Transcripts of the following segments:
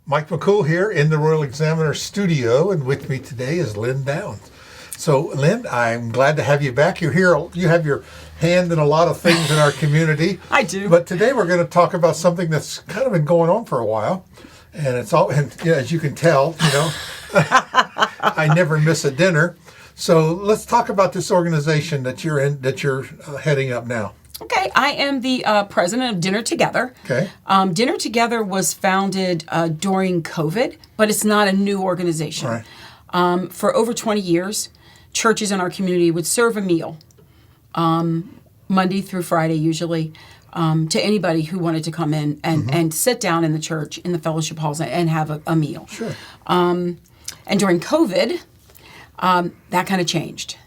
Mike McCool here in the Royal Examiner studio, and with me today is Lynn Downs. So, Lynn, I'm glad to have you back. You're here. You have your hand in a lot of things in our community. I do. But today we're going to talk about something that's kind of been going on for a while, and it's all. And as you can tell, I never miss a dinner. So let's talk about this organization that you're in, that you're heading up now. Okay, I am the president of Dinner Together. Okay. Dinner Together was founded during COVID, but it's not a new organization. Right. For over 20 years, churches in our community would serve a meal, Monday through Friday usually, to anybody who wanted to come in and sit down in the church, in the fellowship halls, and have a meal. Sure. And during COVID, that kind of changed.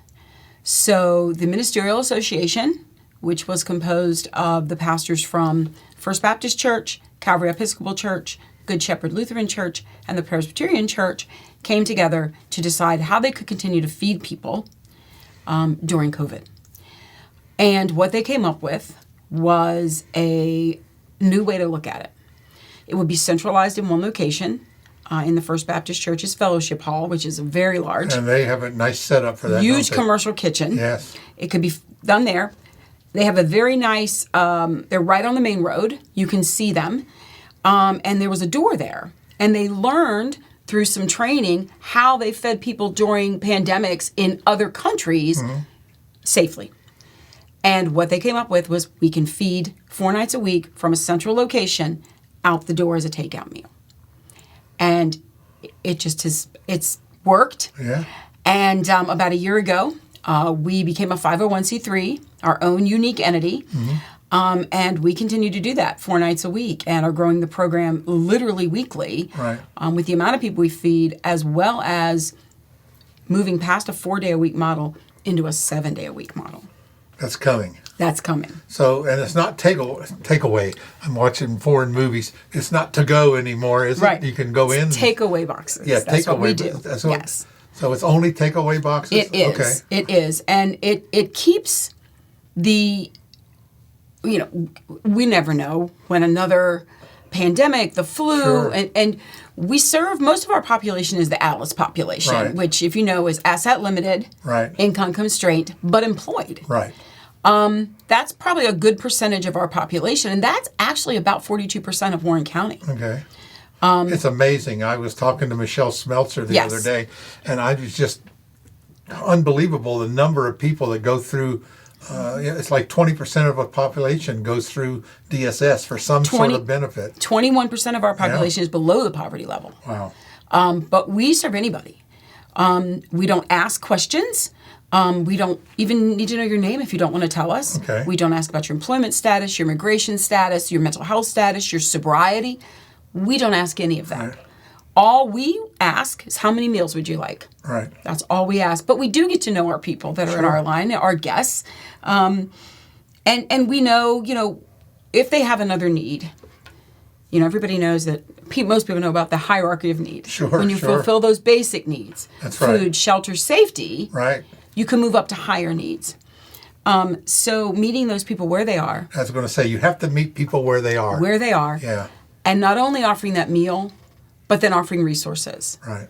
So the Ministerial Association, which was composed of the pastors from First Baptist Church, Calvary Episcopal Church, Good Shepherd Lutheran Church, and the Presbyterian Church, came together to decide how they could continue to feed people during COVID. And what they came up with was a new way to look at it. It would be centralized in one location, in the First Baptist Church's Fellowship Hall, which is very large. And they have a nice setup for that. Huge commercial kitchen. Yes. It could be done there. They have a very nice, they're right on the main road. You can see them. And there was a door there. And they learned through some training how they fed people during pandemics in other countries safely. And what they came up with was we can feed 4 nights a week from a central location out the door as a takeout meal. And it just has, it's worked. Yeah. And about a year ago, we became a 501c3, our own unique entity. And we continue to do that 4 nights a week and are growing the program literally weekly. Right. With the amount of people we feed, as well as moving past a 4-day-a-week model into a 7-day-a-week model. That's coming. That's coming. So, and it's not takeaway. I'm watching foreign movies. It's not to go anymore, is Right. it? You can go in. Takeaway boxes. Yeah, That's what we do. Yes. So it's only takeaway boxes? It is. Okay. It is. And it keeps the, we never know when another pandemic, the flu, Sure. and we serve, most of our population is the ALICE population, Right. which, if you know, is asset limited, Right. income constrained, but employed. Right. That's probably a good percentage of our population, and that's actually about 42% of Warren County. Okay. It's amazing. I was talking to Michelle Smeltzer the Yes. other day, and I was just unbelievable the number of people that go through. It's like 20% of a population goes through DSS for some sort of benefit. 21% of our population is below the poverty level. Wow. But we serve anybody. We don't ask questions. We don't even need to know your name if you don't want to tell us. Okay. We don't ask about your employment status, your immigration status, your mental health status, your sobriety. We don't ask any of that. Right. All we ask is how many meals would you like? Right. That's all we ask. But we do get to know our people that are in our line, our guests. And we know, if they have another need, everybody knows that most people know about the hierarchy of need. Sure, when you fulfill those basic needs, That's food, right. shelter, safety, Right. you can move up to higher needs. So meeting those people where they are. I was going to say, you have to meet people where they are. Yeah. And not only offering that meal, but then offering resources. Right.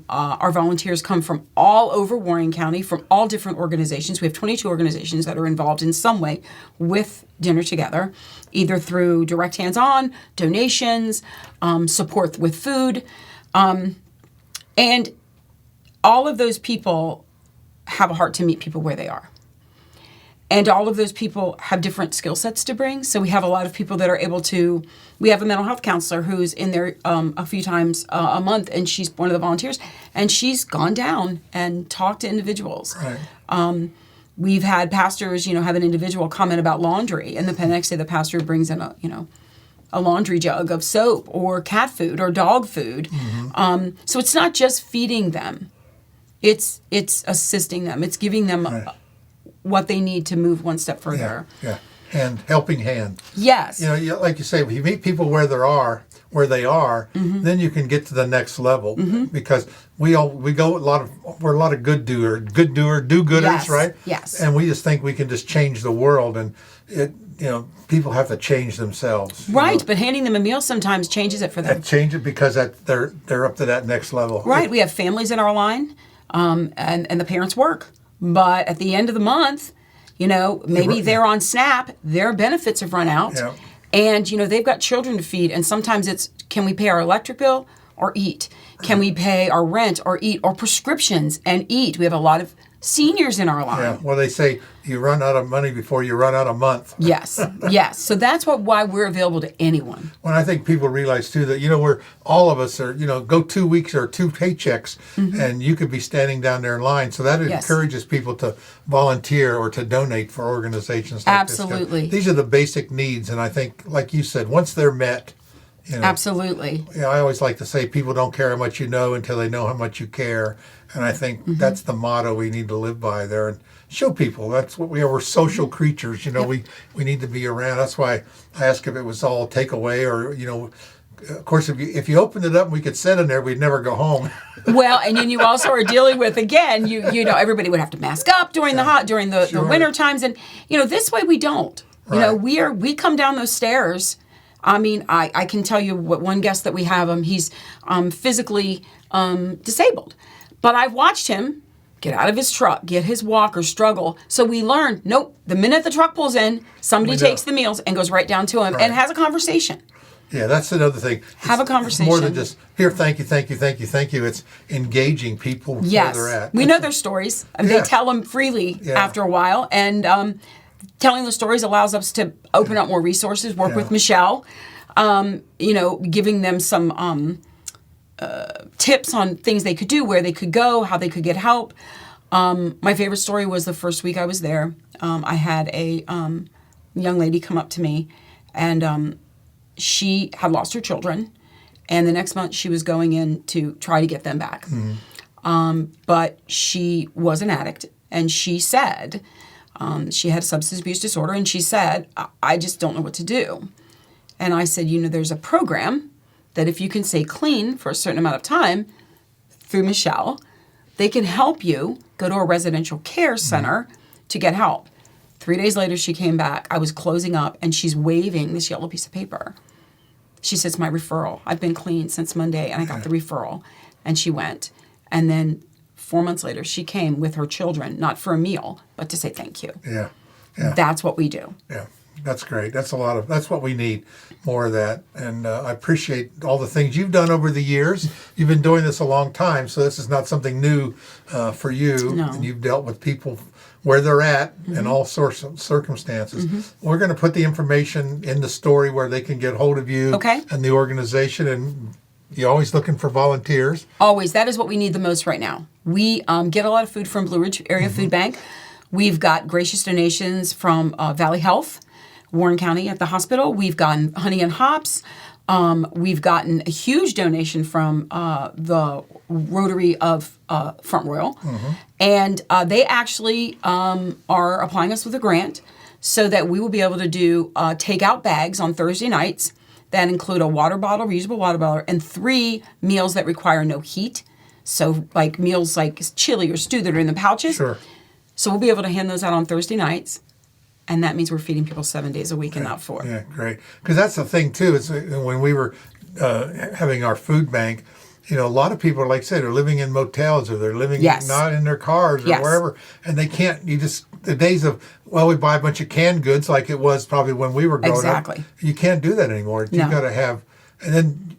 Our volunteers come from all over Warren County, from all different organizations. We have 22 organizations that are involved in some way with Dinner Together, either through direct hands-on, donations, support with food. And all of those people have a heart to meet people where they are. And all of those people have different skill sets to bring. So we have a lot of people that are able to, we have a mental health counselor who's in there a few times a month, and she's one of the volunteers, and she's gone down and talked to individuals. Right. We've had pastors, have an individual comment about laundry, and the next day the pastor brings in a laundry jug of soap or cat food or dog food. So it's not just feeding them. It's assisting them. It's giving them what they need to move one step further. Yeah. Helping hand. Yes. Like you say, if you meet people where they are, then you can get to the next level. Because we're a lot of do-gooders, Yes. right? Yes. And we just think we can just change the world, and people have to change themselves. Right, but handing them a meal sometimes changes it for them. That change it because they're up to that next level. Right, we have families in our line, and the parents work. But at the end of the month, maybe they're on SNAP, their benefits have run out, and, they've got children to feed, and sometimes it's, can we pay our electric bill or eat? Can we pay our rent or eat, or prescriptions and eat? We have a lot of seniors in our line. Yeah, well, they say you run out of money before you run out of month. Yes. So that's why we're available to anyone. Well, I think people realize too that we're all of us are go 2 weeks or 2 paychecks, and you could be standing down there in line. So that encourages people to volunteer or to donate for organizations like this. Absolutely. These are the basic needs, and I think, like you said, once they're met. Absolutely. I always like to say people don't care how much you know until they know how much you care. And I think that's the motto we need to live by there and show people. That's what we are. We're social creatures. We need to be around. That's why I asked if it was all takeaway or, of course, if you opened it up and we could sit in there, we'd never go home. Well, and then you also are dealing with, again, everybody would have to mask up during the winter times. And, this way we don't. Right. We come down those stairs. I mean, I can tell you what one guest that we have, he's physically disabled. But I've watched him get out of his truck, get his walker, struggle. So we learn, nope, the minute the truck pulls in, somebody takes the meals and goes right down to him and has a conversation. Yeah, that's another thing. Have a conversation. It's more than just, here, thank you, thank you, thank you, thank you. It's engaging people where they're at. We know their stories. And they tell them freely after a while. And telling the stories allows us to open up more resources, work with Michelle, giving them some tips on things they could do, where they could go, how they could get help. My favorite story was the first week I was there. I had a young lady come up to me, and she had lost her children, and the next month she was going in to try to get them back. But she was an addict, and she said she had a substance abuse disorder, and she said, I just don't know what to do. And I said, there's a program that if you can stay clean for a certain amount of time through Michelle, they can help you go to a residential care center to get help. 3 days later, she came back. I was closing up, and she's waving this yellow piece of paper. She says, my referral. I've been clean since Monday, and I got the referral. And she went. And then 4 months later, she came with her children, not for a meal, but to say thank you. Yeah. That's what we do. Yeah. That's great. That's what we need, more of that. And I appreciate all the things you've done over the years. You've been doing this a long time, so this is not something new for you. No. And you've dealt with people where they're at in all sorts of circumstances. We're going to put the information in the story where they can get hold of you and the organization. And you're always looking for volunteers. Always. That is what we need the most right now. We get a lot of food from Blue Ridge Area Food Bank. We've got gracious donations from Valley Health, Warren County at the hospital. We've gotten honey and hops. We've gotten a huge donation from the Rotary of Front Royal. And they actually are applying us with a grant so that we will be able to do takeout bags on Thursday nights that include a water bottle, reusable water bottle, and 3 meals that require no heat. So like meals like chili or stew that are in the pouches. Sure. So we'll be able to hand those out on Thursday nights. And that means we're feeding people 7 days a week and not 4. Yeah, great. Because that's the thing, too. Is when we were having our food bank, a lot of people, like I said, are living in motels or they're living not in their cars or wherever. And they can't, the days of, we buy a bunch of canned goods like it was probably when we were growing up. You can't do that anymore. You've got to have, and then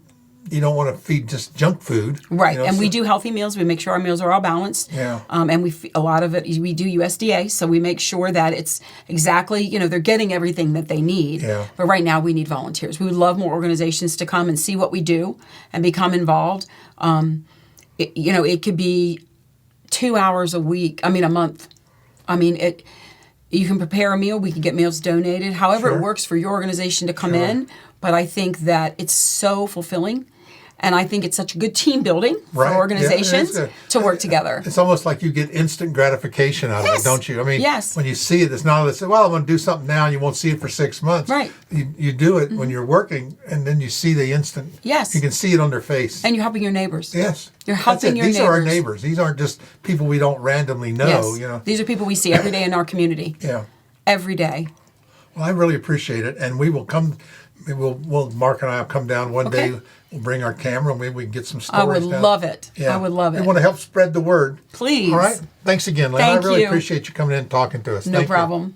you don't want to feed just junk food. Right. And we do healthy meals. We make sure our meals are all balanced. Yeah. And a lot of it, we do USDA. So we make sure that it's exactly, they're getting everything that they need. Yeah. But right now we need volunteers. We would love more organizations to come and see what we do and become involved. It could be 2 hours a month. You can prepare a meal. We can get meals donated. However it works for your organization to come in. But I think that it's so fulfilling. And I think it's such a good team building for organizations to work together. It's almost like you get instant gratification out of it, don't you? When you see it, it's not that, I'm going to do something now and you won't see it for 6 months. Right. You do it when you're working, and then you see the instant. Yes. You can see it on their face. And you're helping your neighbors. Yes. You're helping your neighbors. These are our neighbors. These aren't just people we don't randomly know. Yes. These are people we see every day in our community. Yeah. Every day. Well, I really appreciate it, and we will come. We'll Mark and I will come down one Okay. day. We'll bring our camera, and maybe we can get some stories. I would down. love it. Yeah. I would love We it. want to help spread the word. Please. All right. Thanks again, Lynn. Thank I really you. appreciate you coming in and talking to us. No Thank you. problem.